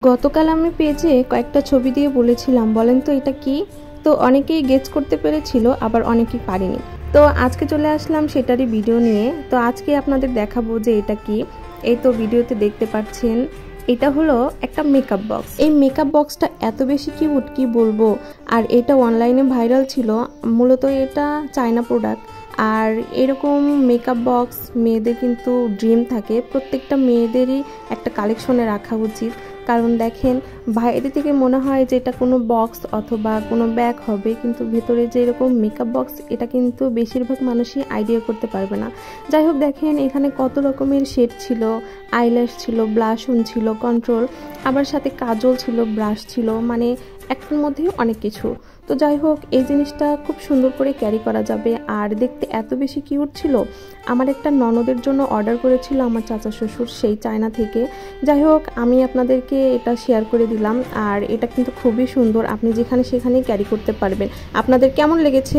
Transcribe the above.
গতকাল আমি পেজে কয়েকটা ছবি দিয়ে বলেছিলাম, বলেন তো এটা কি? তো অনেকেই গেস করতে পেরেছিল, আবার অনেকেই পারেনি। তো আজকে চলে আসলাম সেটারই ভিডিও নিয়ে। তো আজকে আপনাদের দেখাবো যে এটা কি। এই তো ভিডিওতে দেখতে পাচ্ছেন, এটা হলো একটা মেকআপ বক্স। এই মেকআপ বক্সটা এত বেশি কিউট কি বলবো। আর এটা অনলাইনে ভাইরাল ছিল। মূলত এটা চায়না প্রোডাক্ট। আর এরকম মেকআপ বক্স মেয়েদের কিন্তু ড্রিম থাকে, প্রত্যেকটা মেয়েদেরই একটা কালেকশনে রাখা উচিত। কারণ দেখেন, বাইরে থেকে মনে হয় যে এটা কোনো বক্স অথবা কোনো ব্যাগ হবে, কিন্তু ভেতরে যে এরকম মেকআপ বক্স, এটা কিন্তু বেশিরভাগ মানুষই আইডিয়া করতে পারবে না। যাই হোক, দেখেন এখানে কত রকমের শেড ছিল, আইল্যাশ ছিল, ব্লাশন ছিল, কন্ট্রোল, আবার সাথে কাজল ছিল, ব্রাশ ছিল, মানে একটার মধ্যেই অনেক কিছু। তো যাই হোক, এই জিনিসটা খুব সুন্দর করে ক্যারি করা যাবে। আর দেখতে এত বেশি কিউট ছিল। আমার একটা ননদের জন্য অর্ডার করেছিল আমার চাচা শ্বশুর, সেই চায়না থেকে। যাই হোক, আমি আপনাদেরকে এটা শেয়ার করে দিলাম। আর এটা কিন্তু খুবই সুন্দর, আপনি যেখানে সেখানেই ক্যারি করতে পারবেন। আপনাদের কেমন লেগেছে?